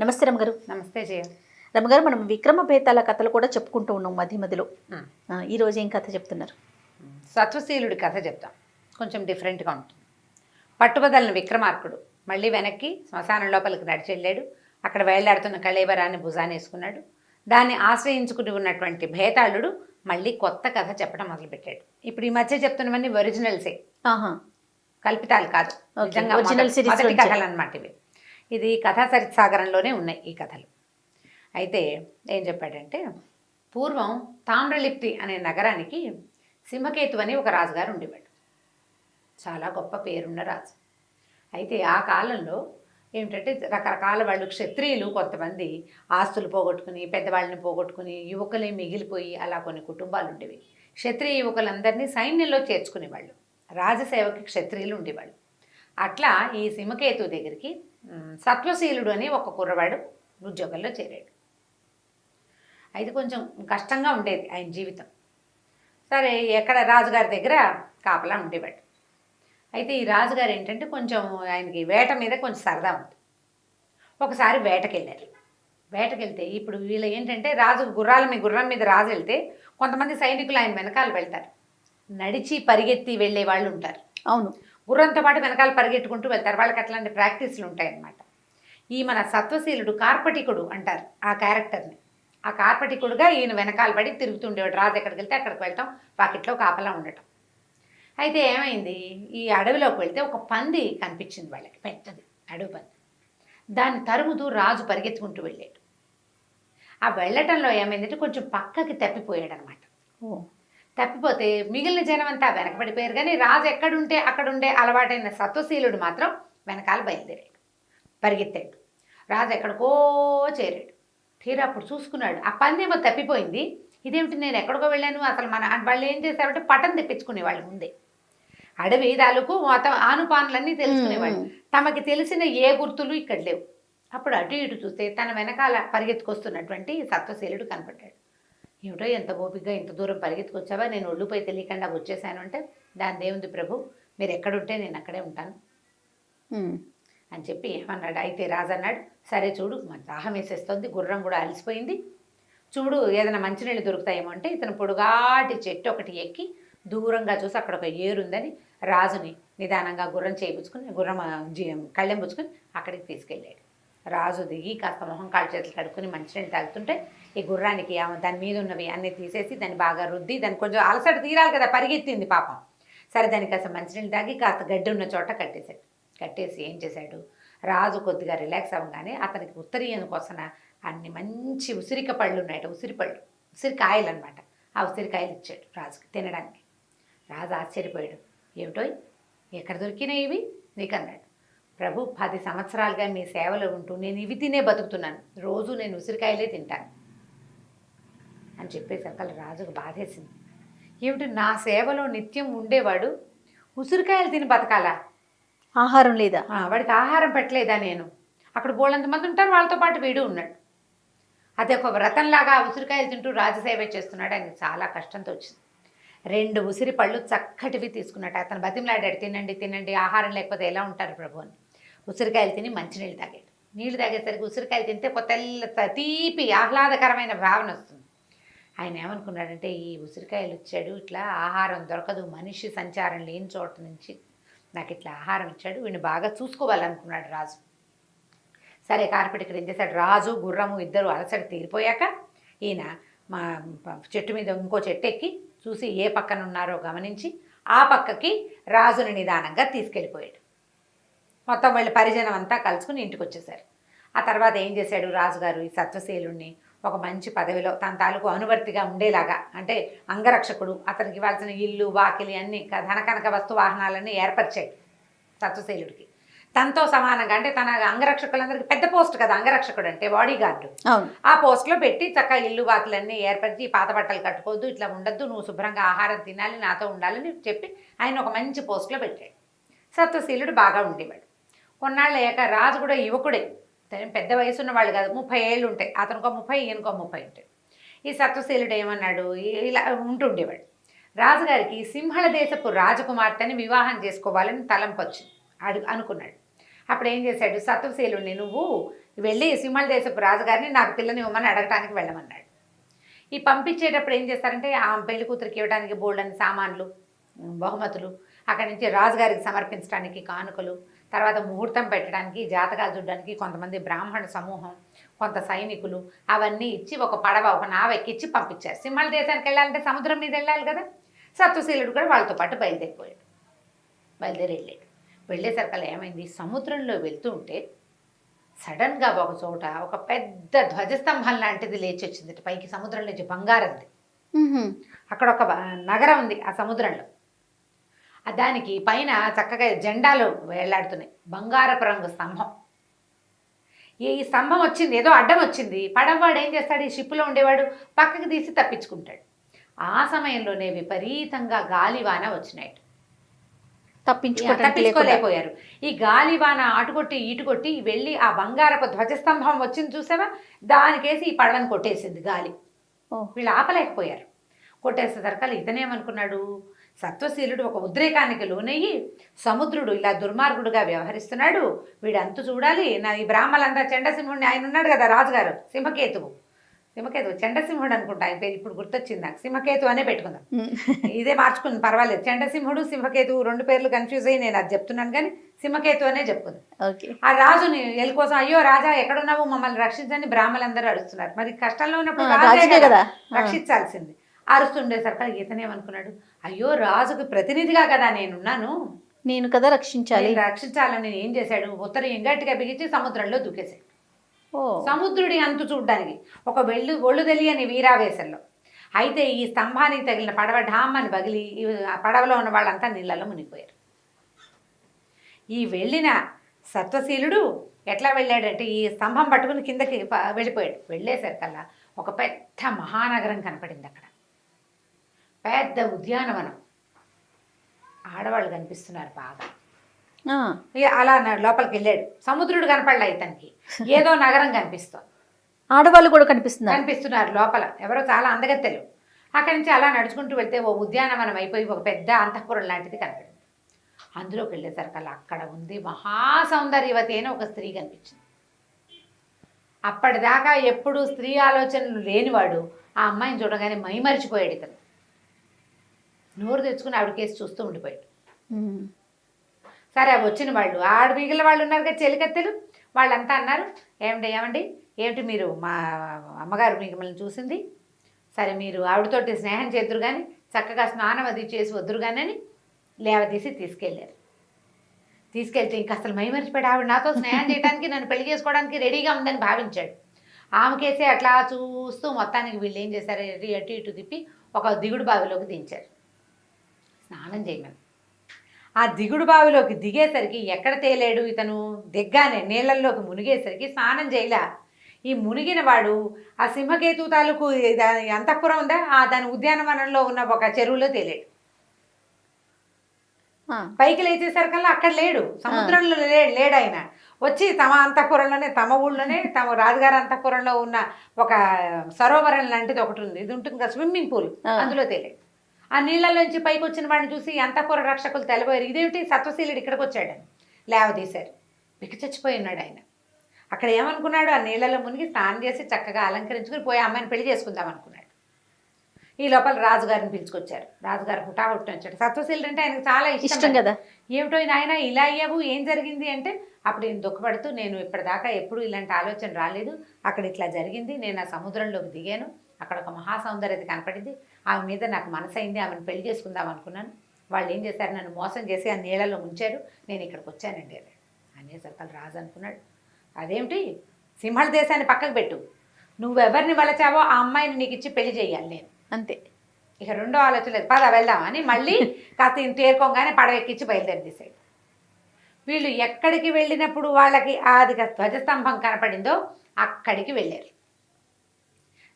నమస్తే రమగారు. నమస్తే జయ. రమగారు, మనం విక్రమ బేతాల కథలు కూడా చెప్పుకుంటూ ఉన్నాం మధ్య మధ్యలో. ఈరోజు ఏం కథ చెప్తున్నారు? సత్వశీలుడి కథ చెప్తాం. కొంచెం డిఫరెంట్గా ఉంటుంది. పట్టుబదలిన విక్రమార్కుడు మళ్ళీ వెనక్కి శ్మశానం లోపలికి నడిచెళ్ళాడు. అక్కడ వేళ్లాడుతున్న కళేబరాన్ని భుజానేసుకున్నాడు. దాన్ని ఆశ్రయించుకుని ఉన్నటువంటి భేతాళుడు మళ్ళీ కొత్త కథ చెప్పడం మొదలుపెట్టాడు. ఇప్పుడు ఈ మధ్య చెప్తున్నవన్నీ ఒరిజినల్సే, కల్పితాలు కాదు, నిజంగా మొదటి కథలు అన్నమాట ఇవి. ఇది కథా సరిత్సాగరంలోనే ఉన్నాయి ఈ కథలు. అయితే ఏం చెప్పాడంటే, పూర్వం తామ్రలిప్తి అనే నగరానికి సింహకేతు అని ఒక రాజుగారు ఉండేవాడు. చాలా గొప్ప పేరున్న రాజు. అయితే ఆ కాలంలో ఏమిటంటే రకరకాల వాళ్ళు క్షత్రియులు కొంతమంది ఆస్తులు పోగొట్టుకుని, పెద్దవాళ్ళని పోగొట్టుకుని, యువకులే మిగిలిపోయి అలా కొన్ని కుటుంబాలు ఉండేవి. క్షత్రియ యువకులందరినీ సైన్యంలో చేర్చుకునేవాళ్ళు. రాజసేవకి క్షత్రియులు ఉండేవాళ్ళు. అట్లా ఈ సింహకేతు దగ్గరికి సత్వశీలుడు అని ఒక కుర్రవాడు ఉద్యోగంలో చేరాడు. అయితే కొంచెం కష్టంగా ఉండేది ఆయన జీవితం. సరే, ఎక్కడ రాజుగారి దగ్గర కాపలా ఉండేవాడు. అయితే ఈ రాజుగారు ఏంటంటే కొంచెం ఆయనకి వేట మీద కొంచెం సరదా ఉంది. ఒకసారి వేటకెళ్ళారు. వేటకెళ్తే ఇప్పుడు వీళ్ళు ఏంటంటే రాజు గుర్రం మీద రాజు వెళ్తే కొంతమంది సైనికులు ఆయన వెనకాల వెళ్తారు. నడిచి పరిగెత్తి వెళ్ళే వాళ్ళు ఉంటారు. అవును, గుర్రంతో పాటు వెనకాల పరిగెట్టుకుంటూ వెళ్తారు. వాళ్ళకి అట్లాంటి ప్రాక్టీస్లు ఉంటాయన్నమాట. ఈ మన సత్వశీలుడు కార్పటికుడు అంటారు ఆ క్యారెక్టర్ని. ఆ కార్పటికుడుగా ఈయన వెనకాల పడి తిరుగుతుండేవాడు. రాజు ఎక్కడికి వెళ్తే అక్కడికి వెళ్ళటం, పాకెట్లో కాపలా ఉండటం. అయితే ఏమైంది, ఈ అడవిలోకి వెళ్తే ఒక పంది కనిపించింది వాళ్ళకి, పెద్దది అడవి పంది. దాన్ని తరుముతూ రాజు పరిగెత్తుకుంటూ వెళ్ళాడు. ఆ వెళ్ళటంలో ఏమైందంటే కొంచెం పక్కకి తప్పిపోయాడు అనమాట. తప్పిపోతే మిగిలిన జనం అంతా వెనకబడిపోయారు. కానీ రాజు ఎక్కడుంటే అక్కడుండే అలవాటైన సత్వశీలుడు మాత్రం వెనకాల బయలుదేరాడు, పరిగెత్తాడు. రాజు ఎక్కడికో చేరాడు. తీరా అప్పుడు చూసుకున్నాడు, ఆ పందేమో తప్పిపోయింది. ఇదేమిటి, నేను ఎక్కడికో వెళ్ళాను అసలు. వాళ్ళు ఏం చేశారంటే పటం తెప్పించుకునేవాళ్ళు ముందే. అడవి తాలూకు మొత్తం ఆనుపానులన్నీ తెలుసుకునేవాళ్ళు. తమకి తెలిసిన ఏ గుర్తులు ఇక్కడ లేవు. అప్పుడు అటు ఇటు చూస్తే తన వెనకాల పరిగెత్తుకొస్తున్నటువంటి సత్వశీలుడు కనపడ్డాడు. ఏమిటో, ఎంత ఓపికగా ఇంత దూరం పరిగెత్తుకొచ్చావా, నేను ఒళ్ళుపై తెలియకుండా వచ్చేసాను అంటే, దాని దేవుంది ప్రభు, మీరు ఎక్కడుంటే నేను అక్కడే ఉంటాను అని చెప్పి ఏమన్నాడు. అయితే రాజు అన్నాడు, సరే చూడు, మన దాహం వేసేస్తుంది, గుర్రం కూడా అలసిపోయింది, చూడు ఏదైనా మంచినీళ్ళు దొరుకుతాయేమో అంటే, ఇతను పొడుగాటి చెట్టు ఒకటి ఎక్కి దూరంగా చూసి అక్కడ ఒక ఏరుందని రాజుని నిదానంగా గుర్రం చేయించుకుని, గుర్రం కళ్ళెం పుచ్చుకొని అక్కడికి తీసుకెళ్ళాడు. రాజు దిగి కాస్త మొహం కాళ్ళు చేతులు కడుక్కొని మంచినీళ్ళు తాగుతుంటే, ఈ గుర్రానికి దాని మీద ఉన్నవి అన్నీ తీసేసి దాన్ని బాగా రుద్ది, దాన్ని కొంచెం అలసట తీరాలి కదా, పరిగెత్తింది పాపం. సరే, దానికి కాస్త మంచినీళ్ళు తాగి కాస్త గడ్డి ఉన్న చోట కట్టేశాడు. కట్టేసి ఏం చేశాడు, రాజు కొద్దిగా రిలాక్స్ అవ్వగానే అతనికి ఉత్తరీయం కోసం అన్ని మంచి ఉసిరిక పళ్ళు ఉన్నాయట, ఉసిరికాయలు అనమాట. ఆ ఉసిరికాయలు ఇచ్చాడు రాజుకి తినడానికి. రాజు ఆశ్చర్యపోయాడు. ఏమిటో, ఎక్కడ దొరికినాయి ఇవి నీకు అన్నాడు. ప్రభు, 10 సంవత్సరాలుగా మీ సేవలో ఉంటూ నేను ఇవి తినే బతుకుతున్నాను, రోజు నేను ఉసిరికాయలే తింటాను అని చెప్పేసరికి రాజుకు బాధేసింది. ఏమిటి, నా సేవలో నిత్యం ఉండేవాడు ఉసిరికాయలు తిని బతకాలా? ఆహారం లేదా? వాడికి ఆహారం పెట్టలేదా నేను? అక్కడ బోళ్ళంతమంది ఉంటారు, వాళ్ళతో పాటు వీడు ఉన్నాడు. అది ఒక వ్రతంలాగా ఉసిరికాయలు తింటూ రాజసేవ చేస్తున్నాడు. ఆయనకి చాలా కష్టంతో వచ్చింది. 2 ఉసిరి పళ్ళు చక్కటివి తీసుకున్నట్టు అతను బతిమలాడాడు, తినండి తినండి, ఆహారం లేకపోతే ఎలా ఉంటారు ప్రభు అని. ఉసిరికాయలు తిని మంచినీళ్ళు తాగాడు. నీళ్లు తాగేసరికి ఉసిరికాయలు తింటే ఒక తెల్ల తీపి ఆహ్లాదకరమైన భావన వస్తుంది. ఆయన ఏమనుకున్నాడంటే, ఈ ఉసిరికాయలు ఇచ్చాడు, ఇట్లా ఆహారం దొరకదు, మనిషి సంచారం లేని చోట నుంచి నాకు ఇట్లా ఆహారం ఇచ్చాడు, వీడిని బాగా చూసుకోవాలనుకున్నాడు రాజు. సరే, కార్పెటికర్ ఏం చేశాడు, రాజు గుర్రము ఇద్దరు అలసట తీరిపోయాక ఈయన మా చెట్టు మీద ఇంకో చెట్టు ఎక్కి చూసి ఏ పక్కన ఉన్నారో గమనించి ఆ పక్కకి రాజుని నిదానంగా తీసుకెళ్ళిపోయాడు. మొత్తం వాళ్ళ పరిజనం అంతా కలుసుకుని ఇంటికి వచ్చేసారు. ఆ తర్వాత ఏం చేశాడు రాజుగారు, ఈ సత్వశీలుణ్ణి ఒక మంచి పదవిలో తన తాలూకు అనువర్తిగా ఉండేలాగా, అంటే అంగరక్షకుడు, అతనికి ఇవ్వాల్సిన ఇల్లు వాకిలి అన్ని ధనకనక వస్తు వాహనాలన్నీ ఏర్పరిచాడు సత్వశీలుడికి. తనతో సమానంగా, అంటే తన అంగరక్షకులందరికీ పెద్ద పోస్ట్ కదా అంగరక్షకుడు అంటే, బాడీ గార్డు. ఆ పోస్ట్లో పెట్టి చక్కగా ఇల్లు వాకిలన్నీ ఏర్పరిచి, పాత బట్టలు కట్టుకోవద్దు, ఇట్లా ఉండద్దు, నువ్వు శుభ్రంగా ఆహారం తినాలి, నాతో ఉండాలని చెప్పి ఆయన ఒక మంచి పోస్ట్లో పెట్టాడు. సత్వశీలుడు బాగా ఉండేవాడు. కొన్నాళ్ళు అయ్యాక రాజు కూడా యువకుడే, పెద్ద వయసు ఉన్న వాళ్ళు కాదు, 30 ఏళ్ళు ఉంటాయి, అతనుకో 30 ఈయనకో 30 ఉంటాయి. ఈ సత్వశీలుడు ఏమన్నాడు, ఇలా ఉంటుండేవాడు. రాజుగారికి సింహళ దేశపు రాజకుమార్తెని వివాహం చేసుకోవాలని తలంపు వచ్చింది, అనుకున్నాడు. అప్పుడు ఏం చేశాడు, సత్వశీలుడిని నువ్వు వెళ్ళి సింహళ దేశపు రాజుగారిని నాకు పిల్లని ఇవ్వమని అడగటానికి వెళ్ళమన్నాడు. ఈ పంపించేటప్పుడు ఏం చేస్తారంటే ఆ పెళ్లి కూతురికి ఇవ్వడానికి బోల్డని సామాన్లు, బహుమతులు, అక్కడి నుంచి రాజుగారికి సమర్పించడానికి కానుకలు, తర్వాత ముహూర్తం పెట్టడానికి, జాతకాలు చూడడానికి కొంతమంది బ్రాహ్మణ సమూహం, కొంత సైనికులు, అవన్నీ ఇచ్చి ఒక పడవ, ఒక నావ ఎక్కించి పంపించారు. సింహళ దేశానికి వెళ్ళాలంటే సముద్రం మీద వెళ్ళాలి కదా. సత్వశీలుడు కూడా వాళ్ళతో పాటు బయలుదేరి వెళ్ళాడు. వెళ్ళేసరికల్లా ఏమైంది, సముద్రంలో వెళ్తూ ఉంటే సడన్గా ఒక చోట ఒక పెద్ద ధ్వజస్తంభం లాంటిది లేచి వచ్చింది పైకి, సముద్రం నుంచి బంగారంది. అక్కడ ఒక నగరం ఉంది ఆ సముద్రంలో. దానికి పైన చక్కగా జెండాలు వేలాడుతున్నాయి, బంగారపు రంగు స్తంభం. ఈ స్తంభం వచ్చింది, ఏదో అడ్డం వచ్చింది. పడవవాడు ఏం చేస్తాడు, ఈ షిప్లో ఉండేవాడు పక్కకి తీసి తప్పించుకుంటాడు. ఆ సమయంలోనే విపరీతంగా గాలివాన వచ్చినాయి, తప్పించుకోలేకపోయారు. ఈ గాలివాన అటుకొట్టి ఇటుకొట్టి వెళ్ళి ఆ బంగారపు ధ్వజస్తంభం వచ్చింది చూసావా, దానికేసి ఈ పడవని కొట్టేసింది గాలి. వీళ్ళు ఆపలేకపోయారు. కొట్టేసేసరికి ఇతనేమనుకున్నాడు, సత్వశీలుడు ఒక ఉద్రేకానికి లోనయ్యి సముద్రుడు ఇలా దుర్మార్గుడుగా వ్యవహరిస్తున్నాడు, వీడు అంతు చూడాలి. ఈ బ్రాహ్మలంతా చండసింహుడిని, ఆయన ఉన్నాడు కదా రాజుగారు, సింహకేతువు చండసింహుడు అనుకుంటా ఆయన పేరు, ఇప్పుడు గుర్తొచ్చింది నాకు. సింహకేతు అనే పెట్టుకుందాం, ఇదే మార్చుకుంది పర్వాలేదు. చండసింహుడు సింహకేతువు 2 పేర్లు కన్ఫ్యూజ్ అయ్యి నేను అది చెప్తున్నాను, కానీ సింహకేతు అనే చెప్పుకుందాం. ఆ రాజుని ఎలి కోసం, అయ్యో రాజా ఎక్కడున్నావు, మమ్మల్ని రక్షించని బ్రాహ్మలందరూ అరుస్తున్నారు. మరి కష్టంలో ఉన్నప్పుడు రాజే కదా రక్షించాల్సింది. అరుస్తుండేసరికి ఇతనేమనుకున్నాడు, అయ్యో రాజుకు ప్రతినిధిగా కదా నేనున్నాను, నేను కదా రక్షించాలని ఏం చేశాడు, ఉత్తరం గట్టిగా బిగించి సముద్రంలో దూకేశాడు. సముద్రుడి అంతు చూడ్డానికి ఒక ఒళ్ళు తెలియని వీరావేశంలో. అయితే ఈ స్తంభానికి తగిలిన పడవ ఢామ్మని పగిలి ఆ పడవలో ఉన్న వాళ్ళంతా నీళ్ళలో మునిగిపోయారు. ఈ వెళ్ళిన సత్వశీలుడు ఎట్లా వెళ్ళాడంటే ఈ స్తంభం పట్టుకుని కిందకి వెళ్ళిపోయాడు. వెళ్ళేసరికల్లా ఒక పెద్ద మహానగరం కనపడింది. అక్కడ పెద్ద ఉద్యానవనం, ఆడవాళ్ళు కనిపిస్తున్నారు బాగా. అలా లోపలికి వెళ్ళాడు. సముద్రుడు కనపడలే ఇతనికి, ఏదో నగరం కనిపిస్తుంది, ఆడవాళ్ళు కూడా కనిపిస్తున్నారు లోపల, ఎవరో చాలా అందగత్తెలు. అక్కడి నుంచి అలా నడుచుకుంటూ వెళ్తే ఓ ఉద్యానవనం అయిపోయి ఒక పెద్ద అంతఃపురం లాంటిది కనపడింది. అందులోకి వెళ్ళేసరికల్లా అక్కడ ఉంది మహాసౌందర్యవతి అయిన ఒక స్త్రీ కనిపించింది. అప్పటిదాకా ఎప్పుడు స్త్రీ ఆలోచనలు లేనివాడు ఆ అమ్మాయిని చూడగానే మైమరిచిపోయాడు. ఇతను నోరు తెచ్చుకుని ఆవిడ కేసు చూస్తూ ఉండిపోయాడు. సరే వచ్చిన వాళ్ళు మిగిలిన వాళ్ళు ఉన్నారు కదా చెలికత్తెలు, వాళ్ళంతా అన్నారు, ఏమిటి మీరు మా అమ్మగారు మిమ్మల్ని చూసింది, సరే మీరు ఆవిడతోటి స్నేహం చేద్దురు కానీ చక్కగా స్నానం అది చేసి వద్దురు కానీ అని లేవదీసి తీసుకెళ్ళారు. తీసుకెళ్తే ఇంక అసలు మైమరిచిపోయాడు. ఆవిడ నాతో స్నేహం చేయడానికి, నన్ను పెళ్లి చేసుకోవడానికి రెడీగా ఉందని భావించాడు. ఆమెకేసే అట్లా చూస్తూ మొత్తానికి వీళ్ళు ఏం చేశారు, అటు ఇటు తిప్పి ఒక దిగుడు బావిలోకి దించారు స్నానం చేయమని. ఆ దిగుడు బావిలోకి దిగేసరికి ఎక్కడ తేలేడు ఇతను, దిగ్గానే నీళ్ళల్లోకి మునిగేసరికి స్నానం చేయలే. ఈ మునిగిన వాడు ఆ సింహకేతు తాలూకు అంతఃపురం ఉందా, దాని ఉద్యానవనంలో ఉన్న ఒక చెరువులో తేలేడు. పైకి లేచేసరికల్లా అక్కడ లేడు, సముద్రంలో లేడు ఆయన. వచ్చి తమ అంతఃపురంలోనే, తమ ఊళ్ళోనే, తమ రాజుగారి అంతఃపురంలో ఉన్న ఒక సరోవరం లాంటిది ఒకటి ఉంది, ఇది ఉంటుంది కదా స్విమ్మింగ్ పూల్, అందులో తేలేడు. ఆ నీళ్ళలోంచి పైకి వచ్చిన వాడిని చూసి అంతఃపుర రక్షకులు తెలబోయారు, ఇదేమిటి సత్వశీలుడు ఇక్కడికి వచ్చాడని. లేవదీశారు. పిక్కి చచ్చిపోయి ఉన్నాడు ఆయన. అక్కడ ఏమనుకున్నాడు, ఆ నీళ్ళలో మునిగి స్నానం చేసి చక్కగా అలంకరించుకుని పోయి అమ్మాయిని పెళ్లి చేసుకుందాం అనుకున్నాడు. ఈ లోపల రాజుగారిని పిలుచుకొచ్చారు. రాజుగారు హుటాహుట్టిన వచ్చాడు. సత్వశీలుడు అంటే ఆయనకు చాలా ఇష్టం కదా. ఏమిటో నాయన ఇలా అయ్యావు, ఏం జరిగింది అంటే అప్పుడు ఈయన దుఃఖపడుతూ, నేను ఇప్పటిదాకా ఎప్పుడు ఇలాంటి ఆలోచన రాలేదు, అక్కడ ఇట్లా జరిగింది, నేను ఆ సముద్రంలోకి దిగాను, అక్కడ ఒక మహాసౌందర్యత కనపడింది, ఆమె మీద నాకు మనసైంది, ఆమెను పెళ్లి చేసుకుందాం అనుకున్నాను, వాళ్ళు ఏం చేశారు, నన్ను మోసం చేసి ఆ నీళ్ళలో ముంచారు, నేను ఇక్కడికి వచ్చానండి అనేసరికి రాజు అనుకున్నాడు, అదేమిటి సింహళ దేశాన్ని పక్కకు పెట్టు, నువ్వెవరిని వలచావో ఆ అమ్మాయిని నీకు ఇచ్చి పెళ్లి చేయాలి నేను, అంతే, ఇక రెండో ఆలోచన లేదు, పద వెళ్దామని మళ్ళీ కాస్త ఇంత తేరుకోగానే పడవ ఎక్కించి బయలుదేరి తీసాడు. వీళ్ళు ఎక్కడికి వెళ్ళినప్పుడు వాళ్ళకి అది ధ్వజస్తంభం కనపడిందో అక్కడికి వెళ్ళారు.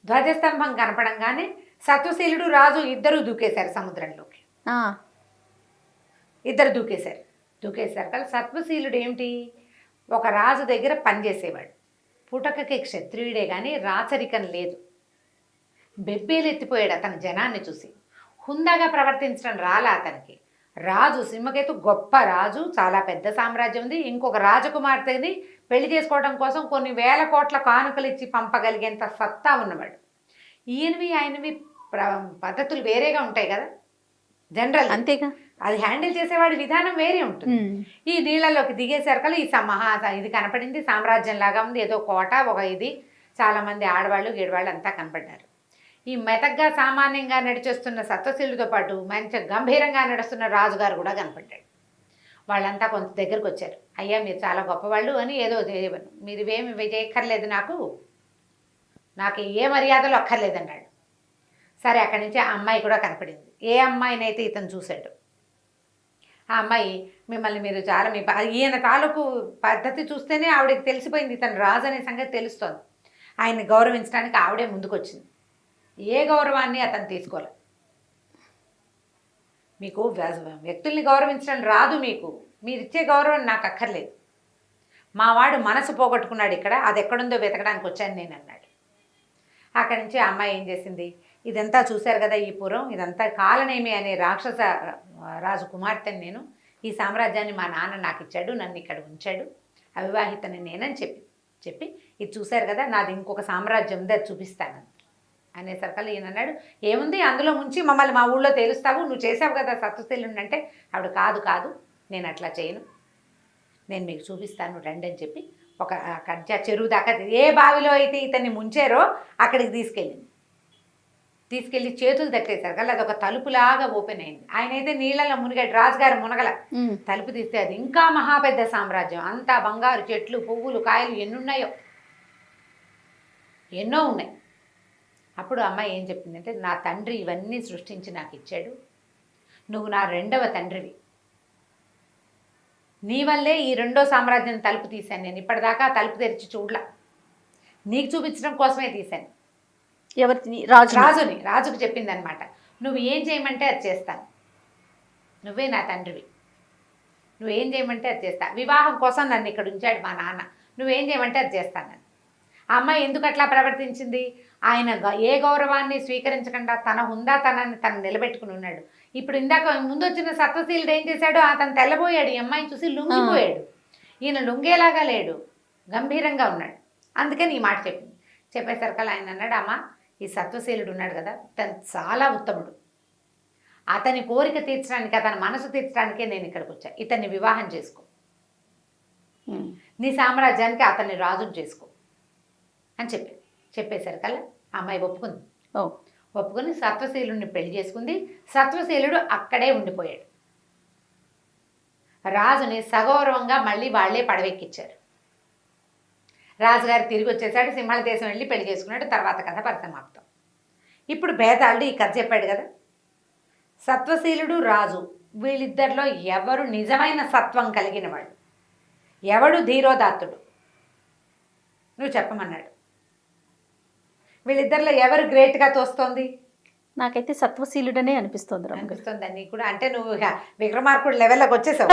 ధ్వజస్తంభం కనపడంగానే సత్వశీలుడు రాజు ఇద్దరు దూకేశారు సముద్రంలోకి. ఇద్దరు దూకేశారు కదా. సత్వశీలుడు ఏమిటి, ఒక రాజు దగ్గర పనిచేసేవాడు, పుటకకి క్షత్రియుడే కానీ రాచరికం లేదు. బెబ్బేలు ఎత్తిపోయాడు అతని జనాన్ని చూసి, హుందాగా ప్రవర్తించడం రాలా అతనికి. రాజు సింహకేతు గొప్ప రాజు, చాలా పెద్ద సామ్రాజ్యం ఉంది. ఇంకొక రాజకుమార్తెని పెళ్లి చేసుకోవడం కోసం కొన్ని వేల కోట్ల కానుకలు ఇచ్చి పంపగలిగేంత సత్తా ఉన్నవాడు. ఆయనవి పద్ధతులు వేరేగా ఉంటాయి కదా జనరల్, అంతేగా. అది హ్యాండిల్ చేసేవాడి విధానం వేరే ఉంటుంది. ఈ నీళ్ళలోకి దిగేసరికల్లా ఇది కనపడింది, సామ్రాజ్యం లాగా ఉంది, ఏదో కోట, ఒక ఇది, చాలామంది ఆడవాళ్ళు గీడవాళ్ళు అంతా కనపడ్డారు. ఈ మెతగ్గా సామాన్యంగా నడిచేస్తున్న సత్వశీలుడితో పాటు మంచి గంభీరంగా నడుస్తున్న రాజుగారు కూడా కనపడ్డాడు. వాళ్ళంతా కొంత దగ్గరకు వచ్చారు. అయ్యా మీరు చాలా గొప్పవాళ్ళు అని ఏదో మీరు ఇవేమి చేయక్కర్లేదు, నాకు ఏ మర్యాదలు అక్కర్లేదన్నాడు. సరే, అక్కడి నుంచి ఆ అమ్మాయి కూడా కనపడింది. ఏ అమ్మాయినైతే ఇతను చూశాడు ఆ అమ్మాయి, మిమ్మల్ని మీరు చాలా ఈయన తాలూకు పద్ధతి చూస్తేనే ఆవిడకి తెలిసిపోయింది ఇతను రాజు అనే సంగతి తెలుస్తోంది. ఆయన్ని గౌరవించడానికి ఆవిడే ముందుకొచ్చింది. ఏ గౌరవాన్ని అతను తీసుకోలే. మీకు వ్యక్తుల్ని గౌరవించడం రాదు, మీరు ఇచ్చే గౌరవం నాకు అక్కర్లేదు, మా వాడు మనసు పోగొట్టుకున్నాడు ఇక్కడ, అది ఎక్కడుందో వెతకడానికి వచ్చాను నేను అన్నాడు. అక్కడి నుంచి ఆ అమ్మాయి ఏం చేసింది, ఇదంతా చూశారు కదా ఈ పురం, ఇదంతా కాలనేమి అనే రాక్షస రాజు కుమార్తెని నేను, ఈ సామ్రాజ్యాన్ని మా నాన్న నాకు ఇచ్చాడు, నన్ను ఇక్కడ ఉంచాడు, అవివాహితని నేనని చెప్పి ఇది చూశారు కదా, నాది ఇంకొక సామ్రాజ్యం ఉంది, అది చూపిస్తాను అనేసరికల్లా ఈయన అన్నాడు, ఏముంది అందులో ముంచి మమ్మల్ని మా ఊళ్ళో తేలుస్తావు, నువ్వు చేసావు కదా సత్వశీలుని అంటే. ఆవిడ కాదు నేను అట్లా చేయను, నేను మీకు చూపిస్తాను రండి అని చెప్పి ఒక కజ్జా చెరువు దాకా, ఏ బావిలో అయితే ఇతన్ని ముంచారో అక్కడికి తీసుకెళ్ళి చేతులు తట్టేశారు కదా, అది ఒక తలుపులాగా ఓపెన్ అయింది. ఆయన అయితే నీళ్ళలో మునిగాడు, రాజుగారు మునగల. తలుపు తీస్తే అది ఇంకా మహాపెద్ద సామ్రాజ్యం, అంతా బంగారు చెట్లు, పువ్వులు, కాయలు ఎన్నో ఉన్నాయి. అప్పుడు అమ్మాయి ఏం చెప్పిందంటే, నా తండ్రి ఇవన్నీ సృష్టించి నాకు ఇచ్చాడు, నువ్వు నా రెండవ తండ్రివి, నీ వల్లే ఈ రెండో సామ్రాజ్యం తలుపు తీశాను, నేను ఇప్పటిదాకా తలుపు తెరిచి చూడలా, నీకు చూపించడం కోసమే తీశాను. ఎవరిని? రాజుకు చెప్పింది అనమాట. నువ్వు ఏం చేయమంటే అది చేస్తాను, నువ్వే నా తండ్రివి, నువ్వేం చేయమంటే అది చేస్తా, వివాహం కోసం నన్ను ఇక్కడ ఉంచాడు మా నాన్న, నువ్వేం చేయమంటే అది చేస్తాను. ఆ అమ్మాయి ఎందుకు అట్లా ప్రవర్తించింది, ఆయన ఏ గౌరవాన్ని స్వీకరించకుండా తన హుందాతనాన్ని తను నిలబెట్టుకుని ఉన్నాడు. ఇప్పుడు ఇందాక ముందు వచ్చిన సత్వశీలుడు ఏం చేశాడు, అతను తెల్లబోయాడు, ఈ అమ్మాయిని చూసి లొంగిపోయాడు. ఈయన లొంగేలాగా లేడు, గంభీరంగా ఉన్నాడు. అందుకని ఈ మాట చెప్పేసరికల్లా ఆయన అన్నాడు, అమ్మ ఈ సత్వశీలుడు ఉన్నాడు కదా, తను చాలా ఉత్తముడు, అతని కోరిక తీర్చడానికి, అతని మనసు తీర్చడానికే నేను ఇక్కడికి వచ్చా, ఇతన్ని వివాహం చేసుకో, నీ సామ్రాజ్యానికి అతన్ని రాజును చేసుకో అని చెప్పేసరికల్లా అమ్మాయి ఒప్పుకుని సత్వశీలుడిని పెళ్లి చేసుకుంది. సత్వశీలుడు అక్కడే ఉండిపోయాడు. రాజుని సగౌరవంగా మళ్ళీ వాళ్లే పడవెక్కించారు. రాజుగారు తిరిగి వచ్చేసాడు, సింహళ దేశం వెళ్ళి పెళ్లి చేసుకున్నాడు. తర్వాత కథ పరిసమాప్తం. ఇప్పుడు బేతాళుడు ఈ కథ చెప్పాడు కదా, సత్వశీలుడు రాజు వీళ్ళిద్దరిలో ఎవరు నిజమైన సత్వం కలిగిన వాడు, ఎవడు ధీరోదాత్తుడు నువ్వు చెప్పమన్నాడు. వీళ్ళిద్దరిలో ఎవరు గ్రేట్గా తోస్తోంది? నాకైతే సత్వశీలుడనే అనిపిస్తుంది. అనిపిస్తుంది నీకు కూడా? అంటే నువ్వు విక్రమార్కుడు లెవెల్లోకి వచ్చేసావు.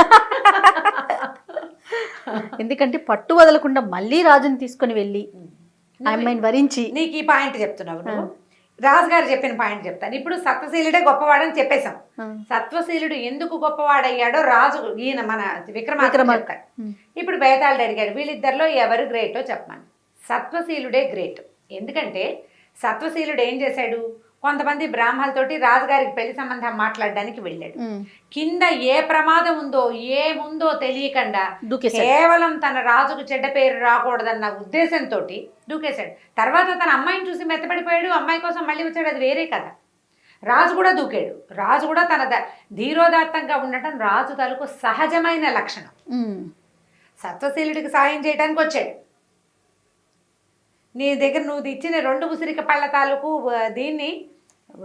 ఎందుకంటే పట్టు వదలకుండా మళ్ళీ రాజుని తీసుకొని వెళ్ళి అమ్మాయిని వరించి, నీకు ఈ పాయింట్ చెప్తున్నావు నువ్వు, రాజుగారు చెప్పిన పాయింట్ చెప్తాను. ఇప్పుడు సత్వశీలుడే గొప్పవాడని చెప్పేశాం. సత్వశీలుడు ఎందుకు గొప్పవాడయ్యాడో రాజు ఈయన మన విక్రమార్కుడు చెప్తాడు. ఇప్పుడు బేతాళుడు అడిగాడు, వీళ్ళిద్దరిలో ఎవరు గ్రేటో చెప్పమని. సత్వశీలుడే గ్రేట్. ఎందుకంటే సత్వశీలుడు ఏం చేశాడు, కొంతమంది బ్రాహ్మణులతోటి రాజుగారికి పెళ్లి సంబంధం మాట్లాడడానికి వెళ్ళాడు. కింద ఏ ప్రమాదం ఉందో ఏముందో తెలియకుండా కేవలం తన రాజుకు చెడ్డ పేరు రాకూడదన్న ఉద్దేశంతో దూకేశాడు. తర్వాత తన అమ్మాయిని చూసి మెత్తపడిపోయాడు, అమ్మాయి కోసం మళ్ళీ వచ్చాడు, అది వేరే కదా. రాజు కూడా దూకాడు. రాజు కూడా తన ధీరోదాత్తంగా ఉండటం రాజు తాలూకు సహజమైన లక్షణం. సత్వశీలుడికి సాయం చేయడానికి వచ్చాడు. నీ దగ్గర నువ్వు ఇచ్చిన 2 ఉసిరిక పళ్ళ తాలూకు దీన్ని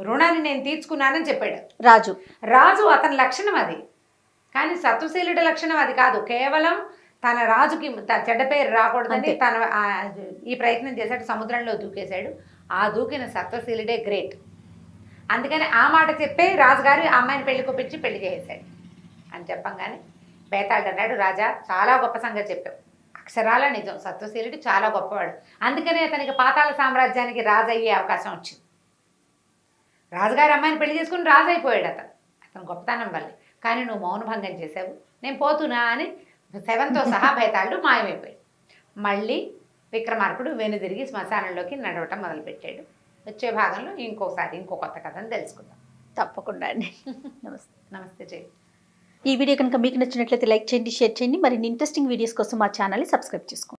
రుణాన్ని నేను తీర్చుకున్నానని చెప్పాడు రాజు. అతని లక్షణం అది, కానీ సత్వశీలుడి లక్షణం అది కాదు. కేవలం తన రాజుకి చెడ్డ పేరు రాకూడదని తన ఈ ప్రయత్నం చేశాడు, సముద్రంలో దూకేశాడు. ఆ దూకిన సత్వశీలుడే గ్రేట్. అందుకని ఆ మాట చెప్పే రాజుగారు అమ్మాయిని పెళ్లి కొప్పించి పెళ్లి చేసేశాడు అని చెప్పంగానే బేతాళుడు అన్నాడు, రాజా చాలా గొప్ప సంగతి చెప్పావు, అక్షరాల నిజం, సత్వశీలుడు చాలా గొప్పవాడు, అందుకనే అతనికి పాతాళ సామ్రాజ్యానికి రాజు అయ్యే అవకాశం వచ్చింది. రాజుగారి అమ్మాయిని పెళ్లి చేసుకుని రాజు అయిపోయాడు అతను గొప్పతనం వల్లే. కానీ నువ్వు మౌనభంగం చేసావు, నేను పోతున్నా అని శవంతో సహా బేతాళుడు మాయమైపోయాడు. మళ్ళీ విక్రమార్కుడు వెనుదిరిగి శ్మశానంలోకి నడవటం మొదలుపెట్టాడు. వచ్చే భాగంలో ఇంకో కొత్త కథను తెలుసుకుందాం. తప్పకుండా అండి. నమస్తే. నమస్తే జై. ఈ వీడియో కనుక మీకు నచ్చినట్లయితే లైక్ చేయండి, షేర్ చేయండి. మరిన్ని ఇంట్రెస్టింగ్ వీడియోస్ కోసం మా ఛానల్ని సబ్స్క్రైబ్ చేసుకోండి.